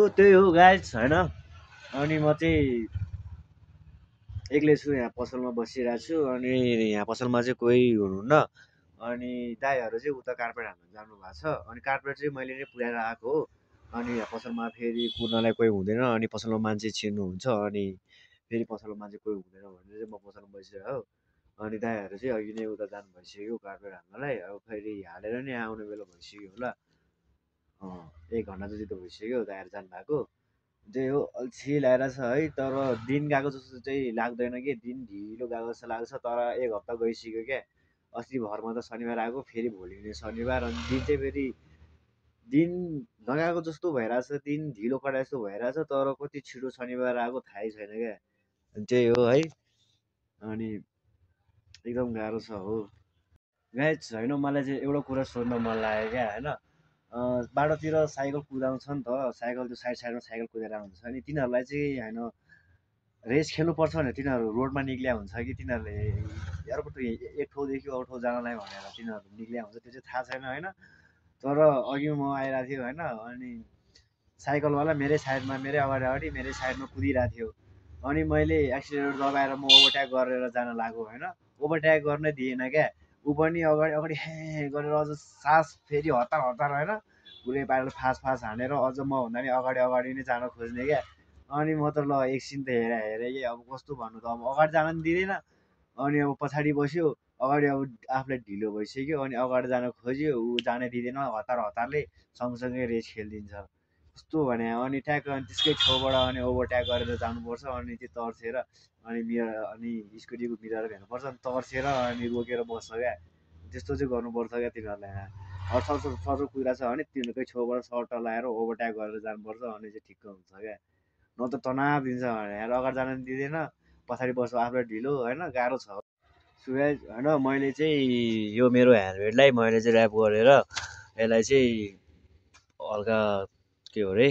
त्यही हो गाइस होइन। अनि म चाहिँ एक्लै छु यहाँ पसलमा बसिरहेको छु। अनि यहाँ पसलमा चाहिँ कोही हुनुहुन्न। अनि दाइहरू चाहिँ उता कार्पेट हाल्नु जानुभएको छ। अनि कार्पेट चाहिँ मैले नै पुऱ्याएर आएको हो। अनि यहाँ पसलमा फेरि कुर्नलाई कोही हुँदैन। अनि पसलमा मान्छे छिर्नुहुन्छ। अनि फेरि पसलमा मान्छे कोही हुँदैन भनेर चाहिँ म पसलमा बसिरहेको हो। अनि दाइहरू चाहिँ अघि नै उता जानु भइसक्यो कार्पेट हाल्नलाई। अब फेरि हालेर नै आउने बेला भइसक्यो होला। 1 घन्टा जति त भइसक्यो दाइहरू जानुभएको। त्यही हो अल्छी लागेको छ है। तर दिन गएको जस्तो चाहिँ लाग्दैन कि दिन ढिलो गएको जस्तो लाग्छ। तर 1 हप्ता गइसक्यो क्या। अस्ति भरमा त शनिबार आएको फेरि भोलि नै शनिबार। अनि दिन चाहिँ फेरि दिन नगएको जस्तो भइरहेछ। दिन ढिलो कटाए जस्तो भइरहेछ। तर कति छिटो शनिबार आएको थाहै छैन क्या। अनि त्यही हो है। अनि एकदम गाह्रो छ हो गाइस होइन। मलाई चाहिँ एउटा कुरा सोध्न मन लाग्यो क्या होइन। बाटोतिर साइकल कुदाउँछ नि त। साइकल त्यो साइडमा साइकल कुदेर हुन्छ। अनि तिनीहरूलाई चाहिँ होइन रेस खेल्नुपर्छ भनेर तिनीहरू रोडमा निक्लिया हुन्छ कि तिनीहरूले एयरपोर्ट एक ठाउँदेखि अरू ठाउँ जानलाई भनेर तिनीहरू निक्लिया हुन्छ त्यो चाहिँ थाहा छैन होइन। तर अघि म आइरहेको थियो होइन। अनि साइकलवाला मेरै साइडमा मेरै अगाडि अगाडि मेरै साइडमा कुदिरहेको थियो। अनि मैले एक्सिलेटर दबाएर म ओभरटेक गरेर जान लाग्यो होइन। ओभरटेक गर्नै दिएन क्या। ऊ पनि अगाडि अगाडि हे गरेर अझ सास फेरि हतार हतार होइन। उसले पाराले फास्ट फास्ट हानेर अझ मभन्दा पनि अगाडि अगाडि नै जान खोज्ने क्या। अनि म त ल एकछिन त हेरेँ कि अब कस्तो भन्नु त। अब अगाडि जान पनि दिँदैन। अनि अब पछाडि बस्यो। अगाडि अब आफूलाई ढिलो भइसक्यो। अनि अगाडि जान खोज्यो ऊ जानै दिँदैन। हतार हतारले सँगसँगै रेस खेलिदिन्छ कस्तो भने। अनि ट्याक अनि त्यसकै छेउबाट अनि ओभरट्याक गरेर जानुपर्छ। अनि त्यो तर्सेर अनि मिरर अनि स्कुटीको मिरर हेर्नुपर्छ। अनि तर्सेर अनि रोकेर बस्छ क्या। त्यस्तो चाहिँ गर्नुपर्छ क्या तिनीहरूलाई। अब सरसर कुदिरहेको छ भने तिनीहरूकै छेउबाट सर्ट लगाएर ओभरट्याक गरेर जानुपर्छ। अनि चाहिँ ठिक्क हुन्छ क्या। न त तनाव दिन्छ भने यार अगाडि जान दिँदैन। पछाडि बस्छ आफूलाई ढिलो होइन गाह्रो छ। सो गाइस होइन मैले चाहिँ यो मेरो हेलमेटलाई मैले चाहिँ ऱ्याप गरेर यसलाई चाहिँ हल्का के हो अरे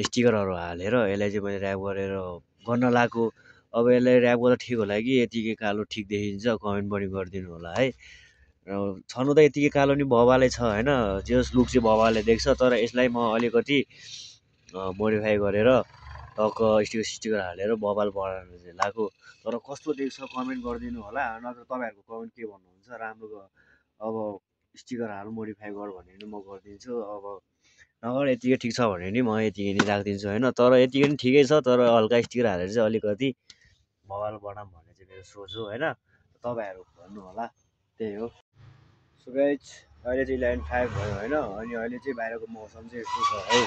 स्टिकरहरू हालेर यसलाई चाहिँ मैले ऱ्याप गरेर गर्न लगाएको। अब यसलाई ऱ्याप गर्दा ठिक होला कि यतिकै कालो ठिक देखिन्छ कमेन्ट पनि गरिदिनु होला है। र छनु त यतिकै कालो नि बबाले छ होइन। जस लुक चाहिँ बबाले देख्छ। तर यसलाई म अलिकति मोडिफाई गरेर टक्क स्टिकर हालेर बबाल बनाएर चाहिँ लगाएको। तर कस्तो देख्छ कमेन्ट गरिदिनु होला। नत्र तपाईँहरूको कमेन्ट के भन्नुहुन्छ राम्रो अब स्टिकर हाल मोडिफाई गर भने नि म गरिदिन्छु। अब नगर यतिकै ठिक छ भने नि म यतिकै नि राखिदिन्छु होइन। तर यतिकै नि ठिकै छ। तर हल्का स्टिकर हालेर चाहिँ अलिकति बबाल बनाऊँ भन्ने चाहिँ मेरो सोच हो होइन। तपाईँहरू भन्नु होला त्यही हो। सो गाइस अहिले चाहिँ 11:05 भयो होइन। अनि अहिले चाहिँ बाहिरको मौसम चाहिँ यस्तो छ है।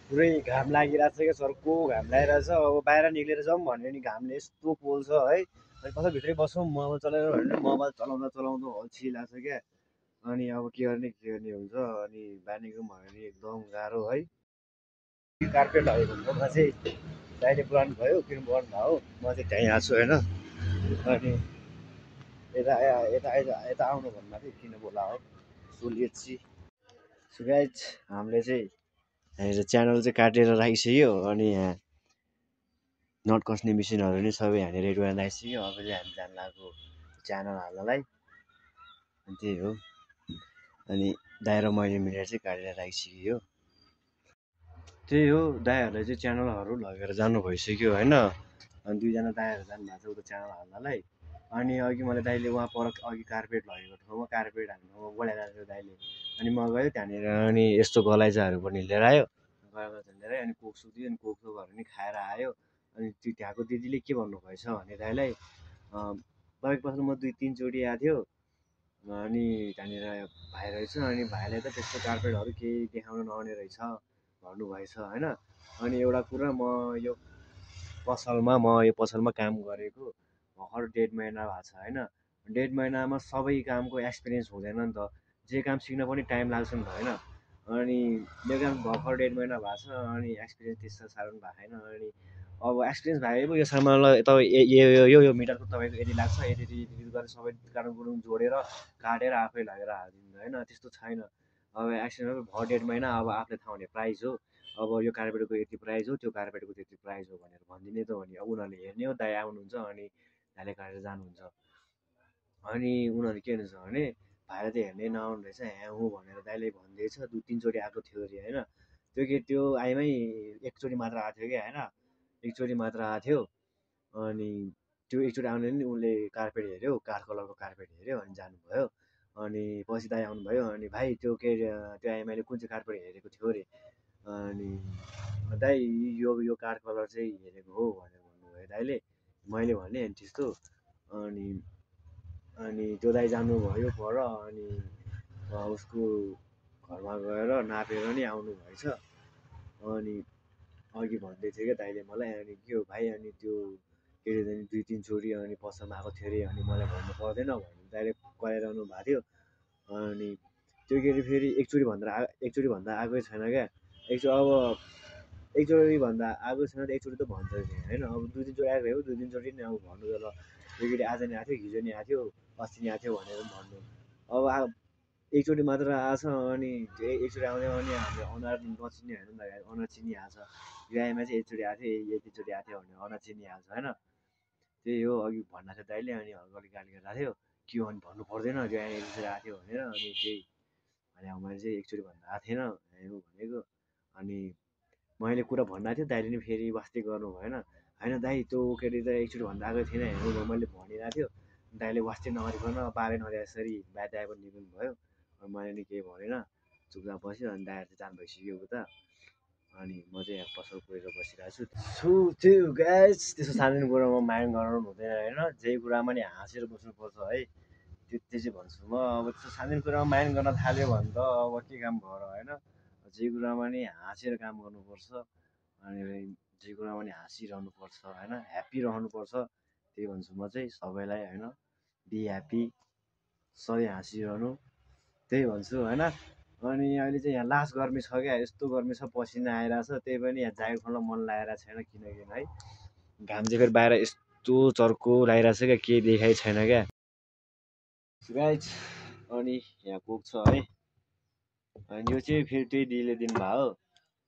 पुरै घाम लागिरहेको छ क्या। चर्को घाम लागिरहेछ। अब बाहिर निक्लेर जाउँ भने नि घामले यस्तो पोल्छ है। अनि कसै भित्रै बसौँ मोबाइल चलाएर भने मोबाइल चलाउँदा चलाउँदा अल्छी लाग्छ क्या। अनि अब के गर्ने हुन्छ। अनि बाहिर निक्लौँ भने नि एकदम गाह्रो है। कार्पेट लगेको ठाउँमा चाहिँ दाइले बोलाउनु भयो किन बोलाउनु भयो म चाहिँ त्यहीँ आएको छु होइन। अनि यता यता यता यता आउनु भन्दा चाहिँ किन बोला हो सोलिएछि। सो गाइस हामीले चाहिँ यहाँनिर च्यानल चाहिँ काटेर राखिसक्यो। अनि यहाँ नट कस्ने मिसिनहरू नि सबै यहाँनिर रेडी गरेर राखिसक्यो। अब चाहिँ हामी जानु लागेको च्यानल हाल्नलाई। अनि त्यही हो। अनि दाइ र मैले मिलेर चाहिँ काटेर राखिसक्यो। त्यही हो दाइहरूलाई चाहिँ च्यानलहरू लगेर जानु भइसक्यो होइन। अनि दुईजना दाइहरू जानुभएको छ उता च्यानल हाल्नलाई। अनि अघि मैले दाइले उहाँ पर अघि कार्पेट लगेको ठाउँमा कार्पेट हाल्ने ठाउँमा बोलाइरहेको थियो दाइले। अनि म गएँ त्यहाँनिर अनि यस्तो गलैँचाहरू पनि लिएर आयो। गलैँचा लिएर अनि कोक सुक्यो अनि कोक सोकहरू पनि खाएर आयो। अनि त्यो त्यहाँको दिदीले के भन्नुभएछ भने दाइलाई तपाईँको पसल म 2-3 चोटि आएको थियो। अनि त्यहाँनिर भाइ रहेछ। अनि भाइलाई त त्यस्तो कार्पेटहरू केही देखाउनु नआउने रहेछ भन्नुभएछ होइन। अनि एउटा कुरा म यो पसलमा काम गरेको भर्खर 1.5 महिना भएको छ होइन। 1.5 महिनामा सबै कामको एक्सपिरियन्स हुँदैन नि त। जे काम सिक्न पनि टाइम लाग्छ नि त होइन। अनि मेरो काम भर्खर 1.5 महिना भएको छ। अनि एक्सपिरियन्स त्यस्तो साह्रो पनि भएको छैन। अनि अब एक्सपिरियन्स भए पो यो सामानलाई तपाईँ यो मिटरको तपाईँको यति लाग्छ यति गरेर सबै कानुन जोडेर काटेर आफै लगेर हालिदिन्छ होइन। त्यस्तो छैन। अब एक्सपिरियन्स भर्खर 1.5 महिना अब आफूले थाहा हुने प्राइस हो। अब यो कार्पेटको यति प्राइस हो त्यो कार्पेटको त्यति प्राइस हो भनेर भनिदिने त हो नि। अब उनीहरूले हेर्ने हो दाइ आउनुहुन्छ अनि दाइले काटेर जानुहुन्छ। अनि उनीहरू के हुन्छ भने भाइले त हेर्नै नआउनु रहेछ यहाँ हुँ भनेर दाइले भन्दैछ 2-3 चोटि आएको थियो अरे होइन त्यो केटी त्यो आइमै एकचोटि मात्र आएको थियो क्या होइन एकचोटि मात्र आएको थियो अनि त्यो एकचोटि आउने नि उसले कार्पेट हेऱ्यो काठ कलरको कार्पेट हेऱ्यो अनि जानुभयो अनि पछि दाइ आउनुभयो अनि भाइ त्यो के त्यो आइमाईले कुन चाहिँ कार्पेट हेरेको थियो अरे अनि दाइ यो काठ कलर चाहिँ हेरेको हो भनेर भन्नुभयो दाइले मैले भने अनि त्यस्तो अनि अनि त्यो दाइ जानुभयो पर अनि उसको घरमा गएर नापेर नि आउनु भएछ अनि अघि भन्दै थियो क्या दाइले मलाई अनि के हो भाइ अनि त्यो केटी चाहिँ 2-3 चोटि अनि पसलमा आएको थियो अरे अनि मलाई भन्नु पर्दैन भने दाइले कराइरहनु भएको थियो अनि त्यो केटी फेरि एकचोटि भन्दा आएकै छैन क्या अब एकचोटि भन्दा आएको छैन त एकचोटि त भन्छ होइन अब 2-3 चोटि आएको हो 2-3 चोटि नै अब भन्नु त ल त्यो केटी आज नि आएको थियो हिजो नि आएको थियो अस्ति नि आएको थियो भनेर भन्नु अब एकचोटि मात्र आएछ अनि त्यो एकचोटि आउँदै अनि हामीले अनुहार नचिन्ने होइन नि त अनुहार चिनिहाल्छ यो आइमा चाहिँ एकचोटि आएको थियो यतिचोटि आएको थियो भने अनुहार चिनिहाल्छ होइन त्यही हो अघि भन्दा थियो दाइले अनि हल्का गाली गरिरहेको थियो के हो अनि भन्नु पर्दैन त्यो आइ एकचोटि आएको थियो भनेर अनि त्यही भने अब मैले चाहिँ एकचोटि भन्दा आएको थिएन भनेको अनि मैले कुरा भन्दा थियो दाइले नि फेरि वास्ते गर्नु भएन होइन दाइ त्यो केटी त एकचोटि भन्दा आएको थिएन हेर्नु मैले भनिरहेको थियो दाइले वास्ते नगरिकन पारै नदिए जसरी बाहिर दाइबाट निक्लिनु भयो मैले नि केही भनेन चुपचाप बस्यो अनि दाइहरू चाहिँ जानु भइसक्यो उता अनि म चाहिँ यहाँ पसल कोरेर बसिरहेको छु त्यो गाइस त्यस्तो सानो कुरामा माइन्ड गराउनु हुँदैन होइन जे कुरामा नि हाँसेर बस्नुपर्छ है त्यति चाहिँ भन्छु म अब त्यो सानो कुरामा माइन्ड गर्न थाल्यो भने त अब के काम गर होइन जे कुरामा नि हाँसेर काम गर्नुपर्छ अनि जे कुरामा नि हाँसिरहनुपर्छ होइन ह्याप्पी रहनुपर्छ त्यही भन्छु म चाहिँ सबैलाई होइन बी ह्याप्पी सधैँ हाँसिरहनु त्यही भन्छु होइन अनि अहिले चाहिँ यहाँ लास्ट गर्मी छ क्या यस्तो गर्मी छ पसिना आइरहेछ त्यही पनि यहाँ ज्याकेट खोल्न मन लागेको छैन किनकि है घाम चाहिँ फेरि बाहिर यस्तो चर्को लागिरहेछ क्या केही देखाइ छैन क्या गाइज अनि यहाँ कोक छ है अनि यो चाहिँ फेरि त्यही दिदीले दिनुभयो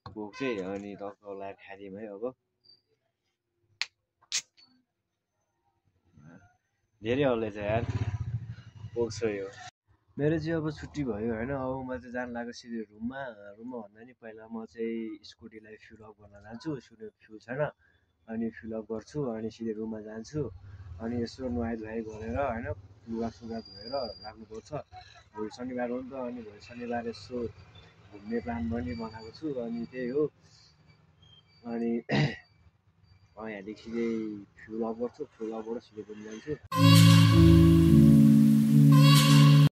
कोक चाहिँ अनि टक्क लगाएर खाइदिउँ है अब धेरै हल्दैछ यार कोक छ यो मेरो चाहिँ अब छुट्टी भयो होइन अब म चाहिँ जानु लाग्यो सिधै रुममा भन्दा नि पहिला म चाहिँ स्कुटीलाई फ्युल अप गर्न जान्छु स्कुटी फ्युल छैन अनि फ्युल अप गर्छु अनि सिधै रुममा जान्छु अनि यसो नुहाइ धुवाइ गरेर होइन लुगासुगा धोएर राख्नुपर्छ भोलि शनिबार हो नि त अनि भोलि शनिबार यसो घुम्ने प्लान पनि बनाएको छु अनि त्यही हो अनि यहाँदेखि सिधै फ्युल अप गर्छु फ्युल अपबाट सिधै घुम्न जान्छु